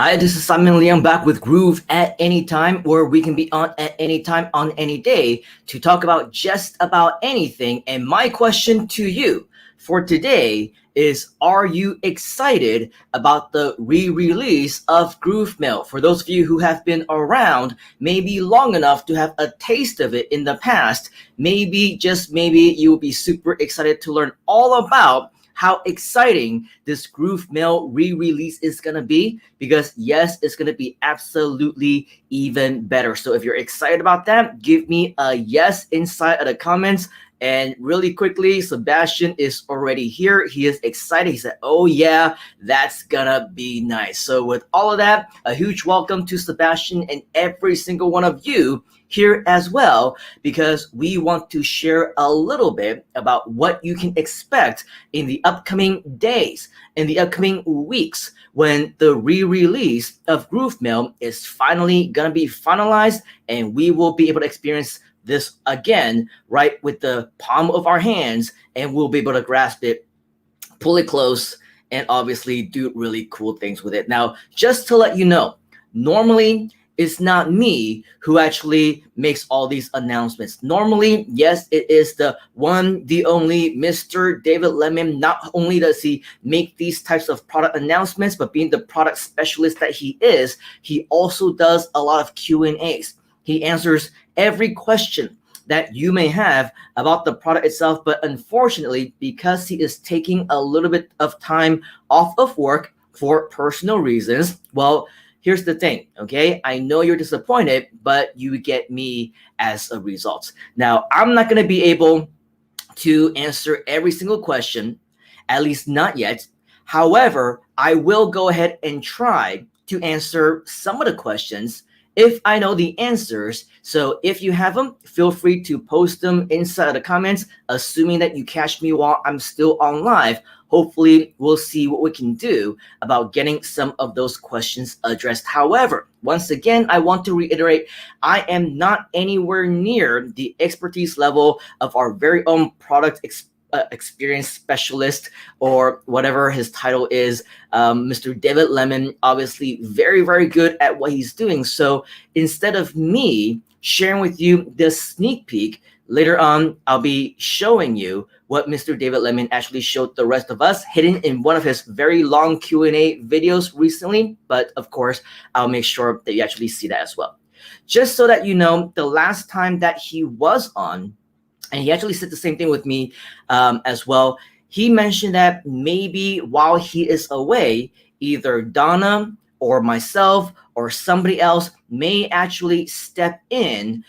Hi, this is Simon Leung back with Groove at any time, where we can be on at any time on any day to talk about just about anything. And my question to you for today is, are you excited about the re-release of Groove Mail? For those of you who have been around maybe long enough to have a taste of it in the past, maybe, just maybe, you will be super excited to learn all about how exciting this Groove Mail re-release is going to be, because yes, it's going to be absolutely even better. So if you're excited about that, give me a yes inside of the comments. And really quickly, Sebastian is already here. He is excited. He said, oh yeah, that's gonna be nice. So with all of that, a huge welcome to Sebastian and every single one of you here as well, because we want to share a little bit about what you can expect in the upcoming days, in the upcoming weeks, when the re-release of Groove Mail is finally gonna be finalized, and we will be able to experience this again right with the palm of our hands, and we'll be able to grasp it, pull it close, and obviously do really cool things with it. Now, just to let you know, normally it's not me who actually makes all these announcements. Normally, yes, it is the one, the only Mr. David Lemon. Not only does he make these types of product announcements, but being the product specialist that he is, he also does a lot of Q&As. He answers every question that you may have about the product itself. But unfortunately, because he is taking a little bit of time off of work for personal reasons, well, here's the thing, okay? I know you're disappointed, but you get me as a result. Now, I'm not going to be able to answer every single question, at least not yet. However, I will go ahead and try to answer some of the questions if I know the answers. So if you have them, feel free to post them inside the comments, assuming that you catch me while I'm still on live. Hopefully, we'll see what we can do about getting some of those questions addressed. However, once again, I want to reiterate, I am not anywhere near the expertise level of our very own product experience specialist, or whatever his title is, Mr. David Lemon. Obviously very, very good at what he's doing. So instead of me sharing with you this sneak peek, later on I'll be showing you what Mr. David Lemon actually showed the rest of us, hidden in one of his very long Q&A videos recently. But of course, I'll make sure that you actually see that as well. Just so that you know, the last time that he was on, and he actually said the same thing with me as well, he mentioned that maybe while he is away, either Donna or myself or somebody else may actually step in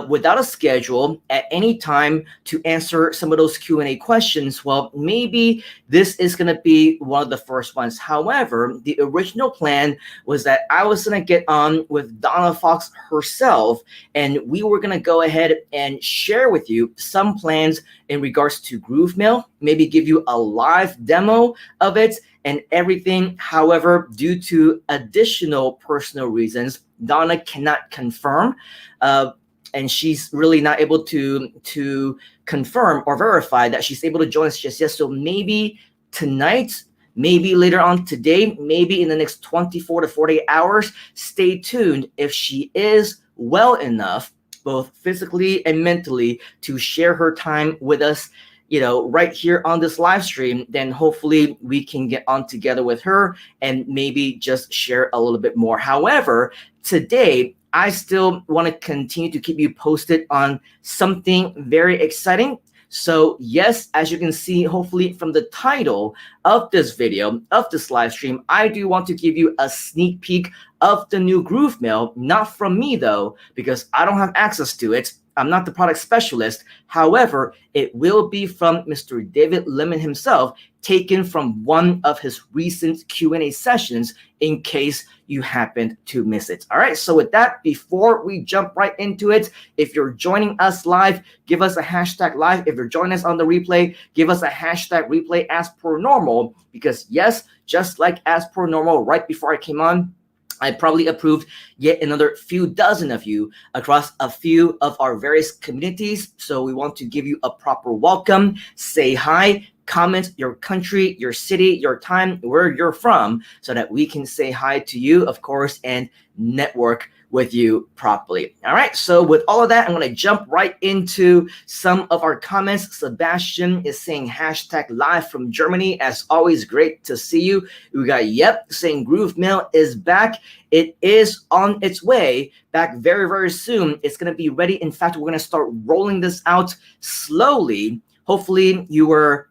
without a schedule at any time to answer some of those Q&A questions. Well, maybe this is going to be one of the first ones. However, the original plan was that I was going to get on with Donna Fox herself, and we were going to go ahead and share with you some plans in regards to Groove Mail, maybe give you a live demo of it and everything. However, due to additional personal reasons, Donna cannot confirm, and she's really not able to confirm or verify that she's able to join us just yet. So maybe tonight, maybe later on today, maybe in the next 24 to 48 hours, stay tuned. If she is well enough, both physically and mentally, to share her time with us, you know, right here on this live stream, then hopefully we can get on together with her and maybe just share a little bit more. However, today, I still want to continue to keep you posted on something very exciting. So yes, as you can see, hopefully from the title of this video, of this live stream, I do want to give you a sneak peek of the new Groove Mail. Not from me though, because I don't have access to it. I'm not the product specialist. However, it will be from Mr. David Lemon himself, taken from one of his recent Q&A sessions, in case you happened to miss it. All right, so with that, before we jump right into it, if you're joining us live, give us a hashtag live. If you're joining us on the replay, give us a hashtag replay as per normal, because yes, just like as per normal, right before I came on, I probably approved yet another few dozen of you across a few of our various communities. So we want to give you a proper welcome, say hi, comment your country, your city, your time, where you're from, so that we can say hi to you, of course, and network with you properly. All right, so with all of that, I'm going to jump right into some of our comments. Sebastian is saying hashtag live from Germany. As always, great to see you. We got Yep saying Groove Mail is back. It is on its way back very, very soon. It's going to be ready. In fact, we're going to start rolling this out slowly. Hopefully you were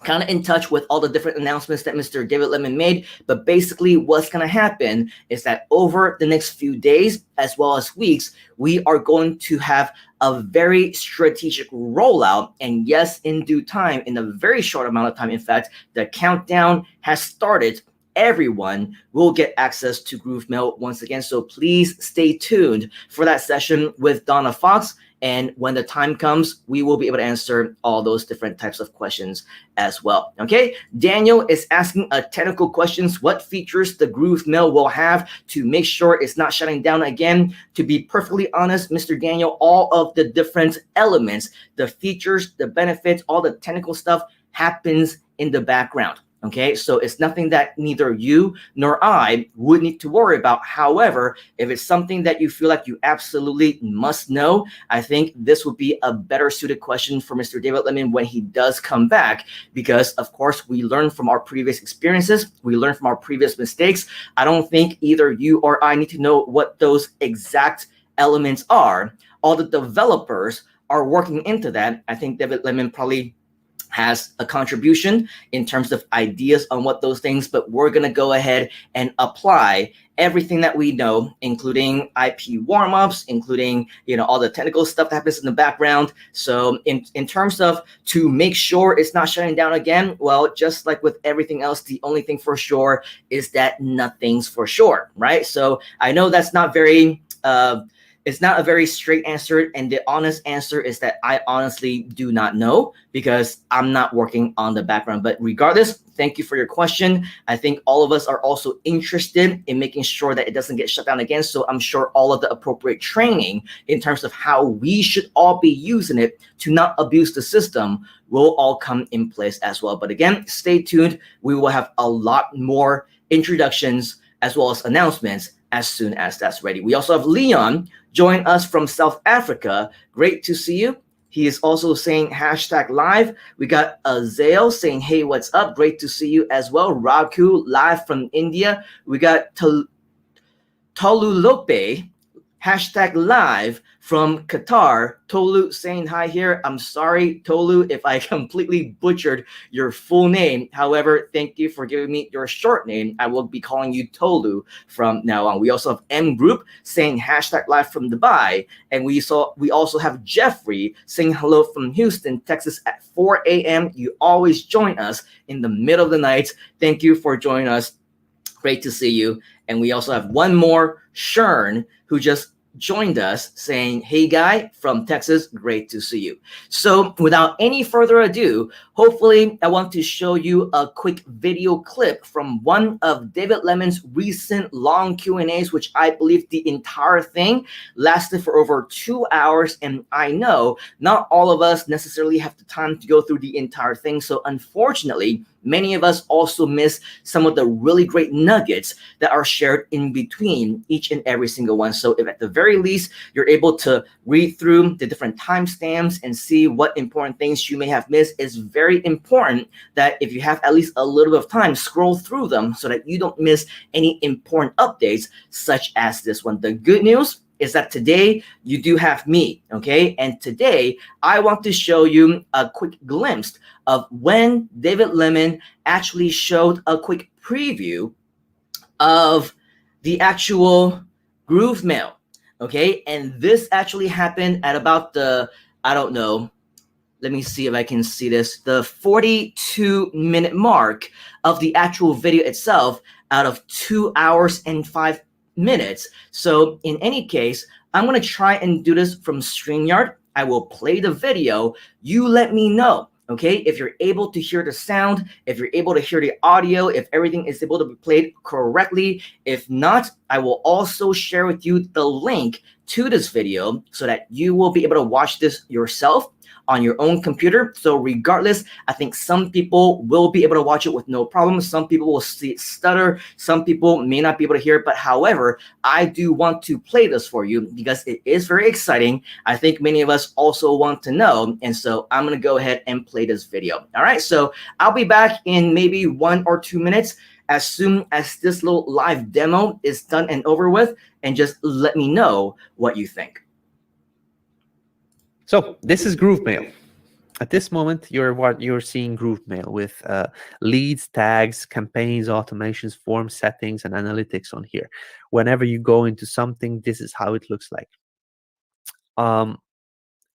kind of in touch with all the different announcements that Mr. David Lemon made. But basically what's going to happen is that over the next few days, as well as weeks, we are going to have a very strategic rollout. And yes, in due time, in a very short amount of time, in fact, the countdown has started. Everyone will get access to Groove Mail once again. So please stay tuned for that session with Donna Fox. And when the time comes, we will be able to answer all those different types of questions as well. Okay, Daniel is asking a technical questions. What features the Groove Mail will have to make sure it's not shutting down again? To be perfectly honest, Mr. Daniel, all of the different elements, the features, the benefits, all the technical stuff happens in the background. Okay, so it's nothing that neither you nor I would need to worry about. However, if it's something that you feel like you absolutely must know, I think this would be a better suited question for Mr. David Lemon when he does come back, because of course we learn from our previous experiences, we learn from our previous mistakes. I don't think either you or I need to know what those exact elements are. All the developers are working into that. I think David Lemon probably has a contribution in terms of ideas on what those things, but we're going to go ahead and apply everything that we know, including IP warm-ups, including, all the technical stuff that happens in the background. So in terms of to make sure it's not shutting down again, well, just like with everything else, the only thing for sure is that nothing's for sure, right? So I know that's not very it's not a very straight answer, and the honest answer is that I honestly do not know, because I'm not working on the background. But regardless, thank you for your question. I think all of us are also interested in making sure that it doesn't get shut down again. So I'm sure all of the appropriate training in terms of how we should all be using it to not abuse the system will all come in place as well. But again, stay tuned. We will have a lot more introductions as well as announcements as soon as that's ready. We also have Leung join us from South Africa. Great to see you. He is also saying hashtag live. We got Azael saying, hey, what's up? Great to see you as well. Raghu live from India. We got Tolulope, hashtag live from Qatar. Tolu saying hi here. I'm sorry, Tolu, if I completely butchered your full name. However, thank you for giving me your short name. I will be calling you Tolu from now on. We also have M Group saying hashtag live from Dubai. And we also have Jeffrey saying hello from Houston, Texas at 4 a.m. You always join us in the middle of the night. Thank you for joining us. Great to see you. And we also have one more, Shern, who just joined us saying, hey guy from Texas, great to see you. So without any further ado, hopefully I want to show you a quick video clip from one of David Lemon's recent long Q&As, which I believe the entire thing lasted for over 2 hours. And I know not all of us necessarily have the time to go through the entire thing. So unfortunately, many of us also miss some of the really great nuggets that are shared in between each and every single one. So if at the very least, you're able to read through the different timestamps and see what important things you may have missed, it's very important that if you have at least a little bit of time, scroll through them so that you don't miss any important updates such as this one. The good news is that today you do have me, okay? And today I want to show you a quick glimpse of when David Lemon actually showed a quick preview of the actual Groove Mail, okay? And this actually happened at about the, I don't know, let me see if I can see this, the 42-minute mark of the actual video itself out of 2 hours and 5 minutes. So in any case, I'm going to try and do this from StreamYard. I will play the video. You let me know, okay, if you're able to hear the sound, if you're able to hear the audio, if everything is able to be played correctly. If not, I will also share with you the link to this video so that you will be able to watch this yourself. on your own computer. So regardless, I think some people will be able to watch it with no problem. Some people will see it stutter. Some people may not be able to hear it. But however, I do want to play this for you because it is very exciting. I think many of us also want to know. And so I'm going to go ahead and play this video. All right. So I'll be back in maybe 1 or 2 minutes as soon as this little live demo is done and over with, and just let me know what you think. So this is GrooveMail. At this moment, you're seeing GrooveMail with leads, tags, campaigns, automations, form settings, and analytics on here. Whenever you go into something, this is how it looks like. And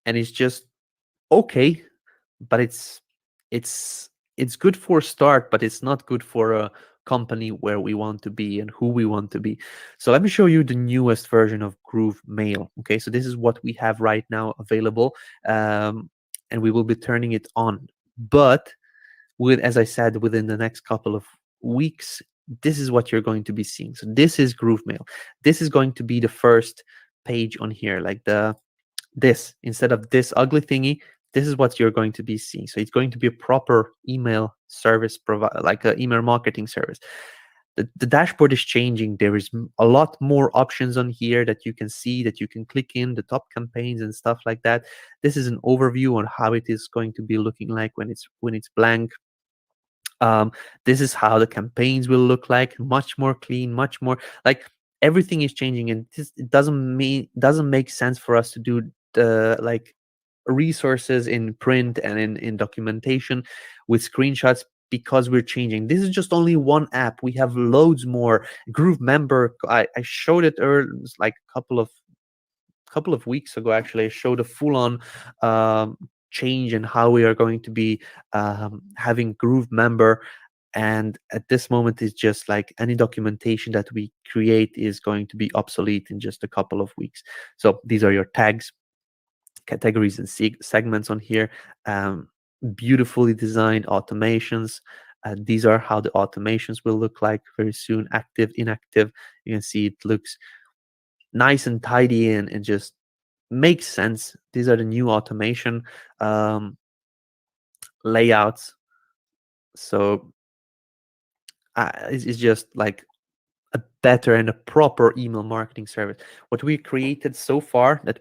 it's just okay, but it's good for a start, but it's not good for a company where we want to be and who we want to be. So let me show you the newest version of GrooveMail. Okay, so this is what we have right now available, and we will be turning it on. But as I said, within the next couple of weeks, this is what you're going to be seeing. So this is GrooveMail. This is going to be the first page on here, like this instead of this ugly thingy. This is what you're going to be seeing. So it's going to be a proper email service provider, like an email marketing service. The dashboard is changing. There is a lot more options on here that you can see, that you can click in, the top campaigns and stuff like that. This is an overview on how it is going to be looking like when it's blank. This is how the campaigns will look like, much more clean, much more like everything is changing, and it doesn't make sense for us to do the like resources in print and in documentation with screenshots, because we're changing. This is just only one app. We have loads more. Groove Member, I showed it earlier, like a couple of weeks ago. Actually, I showed a full-on change in how we are going to be having Groove Member. And at this moment, it's just like any documentation that we create is going to be obsolete in just a couple of weeks. So these are your tags, categories, and segments on here. Beautifully designed automations. These are how the automations will look like very soon. Active, inactive. You can see it looks nice and tidy and just makes sense. These are the new automation layouts. So it's just like a better and a proper email marketing service. What we created so far, that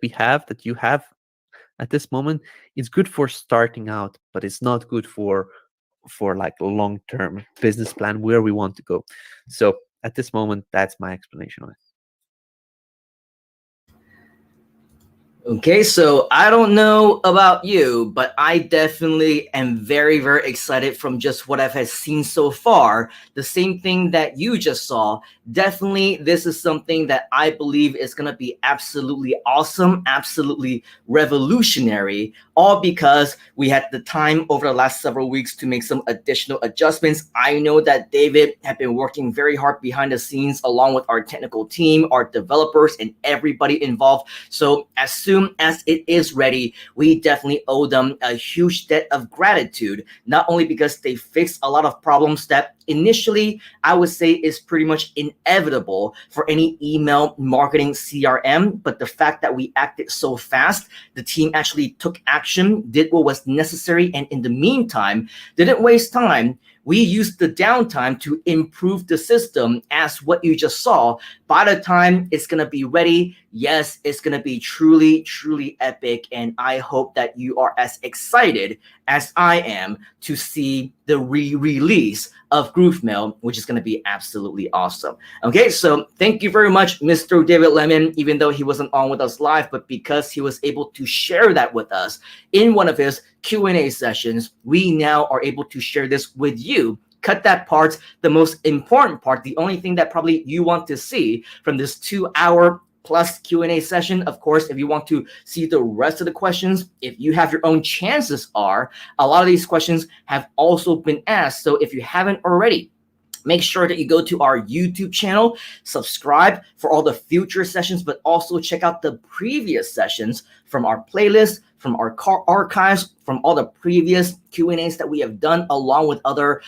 you have at this moment, is good for starting out, but it's not good for like a long-term business plan where we want to go. So at this moment, that's my explanation on it. Okay, so I don't know about you, but I definitely am very, very excited from just what I've seen so far. The same thing that you just saw. Definitely, this is something that I believe is going to be absolutely awesome, absolutely revolutionary, all because we had the time over the last several weeks to make some additional adjustments. I know that David had been working very hard behind the scenes along with our technical team, our developers, and everybody involved. So as soon as it is ready, we definitely owe them a huge debt of gratitude, not only because they fixed a lot of problems that initially I would say is pretty much inevitable for any email marketing CRM, but the fact that we acted so fast, the team actually took action, did what was necessary, and in the meantime, didn't waste time. We used the downtime to improve the system, as what you just saw. By the time it's going to be ready, yes, it's going to be truly, truly epic. And I hope that you are as excited as I am to see the re-release of GrooveMail, which is going to be absolutely awesome. Okay, so thank you very much, Mr. David Lemon, even though he wasn't on with us live, but because he was able to share that with us in one of his Q&A sessions, we now are able to share this with you. Cut that part, the most important part, the only thing that probably you want to see from this 2-hour plus Q&A session. Of course, if you want to see the rest of the questions, if you have your own, chances are a lot of these questions have also been asked. So if you haven't already, make sure that you go to our YouTube channel, subscribe for all the future sessions, but also check out the previous sessions from our playlist, from our archives, from all the previous Q&As that we have done, along with other,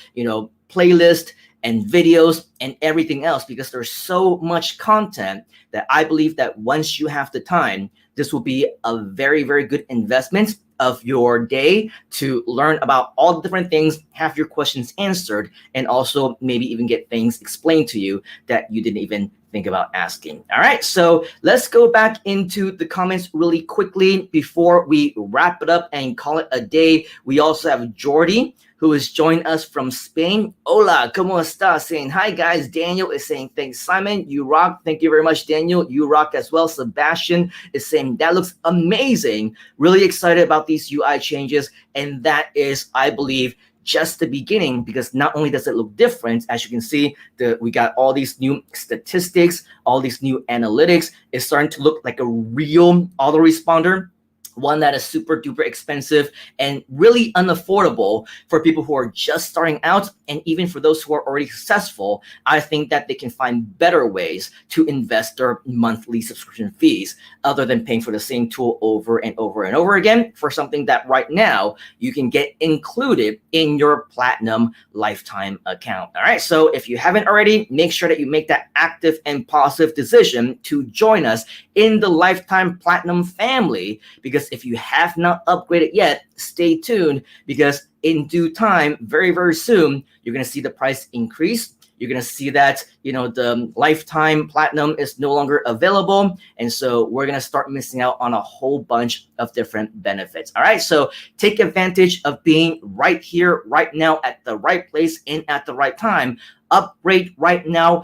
playlists and videos and everything else, because there's so much content that I believe that once you have the time, this will be a very, very good investment of your day to learn about all the different things, have your questions answered, and also maybe even get things explained to you that you didn't even think about asking. All right, so let's go back into the comments really quickly before we wrap it up and call it a day. We also have Jordy, who has joined us from Spain. Hola, ¿cómo estás? Saying hi, guys. Daniel is saying thanks, Simon. You rock. Thank you very much, Daniel. You rock as well. Sebastian is saying that looks amazing. Really excited about these UI changes. And that is, I believe, just the beginning, because not only does it look different, as you can see, we got all these new statistics, all these new analytics. It's starting to look like a real autoresponder, one that is super duper expensive and really unaffordable for people who are just starting out, and even for those who are already successful. I think that they can find better ways to invest their monthly subscription fees other than paying for the same tool over and over and over again for something that right now you can get included in your Platinum lifetime account. All right, so if you haven't already, make sure that you make that active and positive decision to join us in the Lifetime Platinum family, because if you have not upgraded yet, stay tuned, because in due time, very, very soon, you're going to see the price increase. You're going to see that, the Lifetime Platinum is no longer available. And so we're going to start missing out on a whole bunch of different benefits. All right. So take advantage of being right here, right now, at the right place and at the right time. Upgrade right now.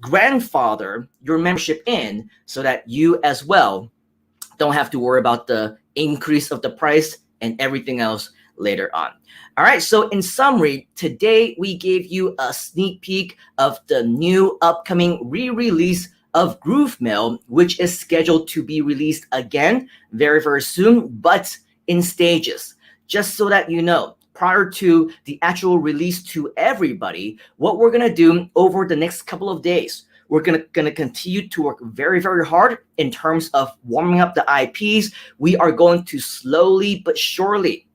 Grandfather your membership in so that you as well don't have to worry about the increase of the price and everything else later on. All right, so in summary, today we gave you a sneak peek of the new upcoming re-release of GrooveMail, which is scheduled to be released again very, very soon, but in stages. Just so that you know, prior to the actual release to everybody, what we're going to do over the next couple of days, we're going to continue to work very, very hard in terms of warming up the IPs. We are going to slowly but surely,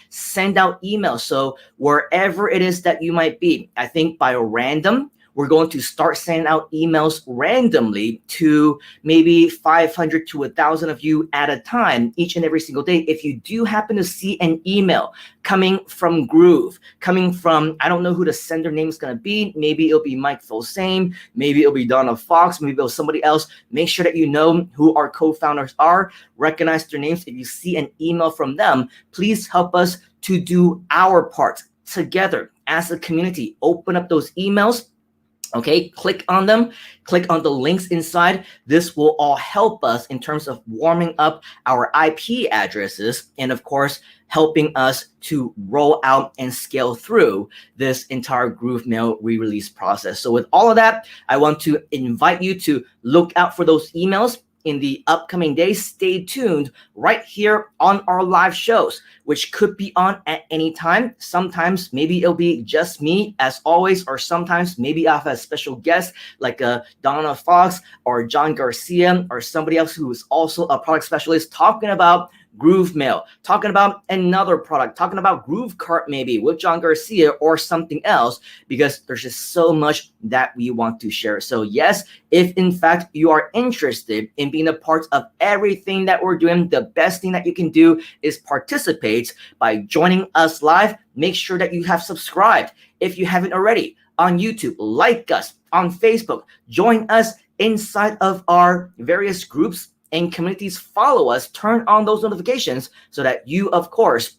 send out emails. So wherever it is that you might be, I think by random, we're going to start sending out emails randomly to maybe 500 to 1,000 of you at a time each and every single day. If you do happen to see an email coming from Groove, coming from, I don't know who the sender name is going to be. Maybe it'll be Mike Fosame. Maybe it'll be Donna Fox. Maybe it'll be somebody else. Make sure that you know who our co-founders are. Recognize their names. If you see an email from them, please help us to do our part together as a community. Open up those emails. Click on them, click on the links inside. This will all help us in terms of warming up our IP addresses and, of course, helping us to roll out and scale through this entire GrooveMail re-release process. So with all of that, I want to invite you to look out for those emails in the upcoming days. Stay tuned right here on our live shows, which could be on at any time. Sometimes maybe it'll be just me as always, or sometimes maybe I'll have a special guest like Donna Fox or John Garcia or somebody else who is also a product specialist talking about GrooveMail, talking about another product, talking about GrooveCart maybe with John Garcia or something else, because there's just so much that we want to share. So yes, if in fact you are interested in being a part of everything that we're doing, the best thing that you can do is participate by joining us live. Make sure that you have subscribed if you haven't already on YouTube, like us on Facebook, join us inside of our various groups and communities, follow us, turn on those notifications so that you, of course,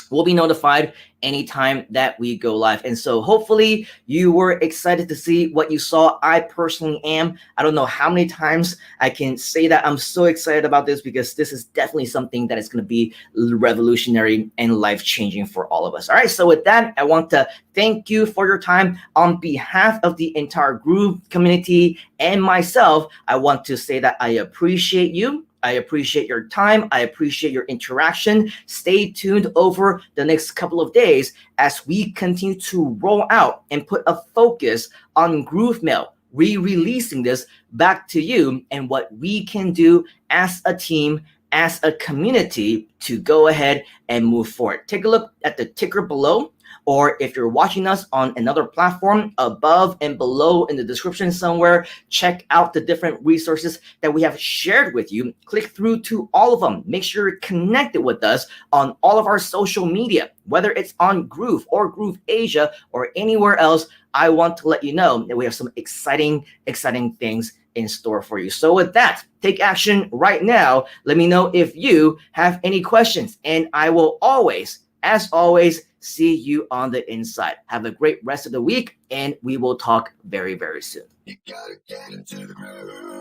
will be notified anytime that we go live. And so hopefully you were excited to see what you saw. I personally am. I don't know how many times I can say that I'm so excited about this, because this is definitely something that is going to be revolutionary and life-changing for all of us. All right, so with that, I want to thank you for your time. On behalf of the entire Groove community and myself, I want to say that I appreciate you. I appreciate your time. I appreciate your interaction. Stay tuned over the next couple of days as we continue to roll out and put a focus on GrooveMail, re-releasing this back to you and what we can do as a team, as a community to go ahead and move forward. Take a look at the ticker below Or if you're watching us on another platform, above and below in the description somewhere, check out the different resources that we have shared with you. Click through to all of them. Make sure you're connected with us on all of our social media, whether it's on Groove or Groove Asia or anywhere else. I want to let you know that we have some exciting things in store for you. So with that, take action right now. Let me know if you have any questions, and I will always, as always, see you on the inside. Have a great rest of the week, and we will talk very, very soon. You gotta get into the groove.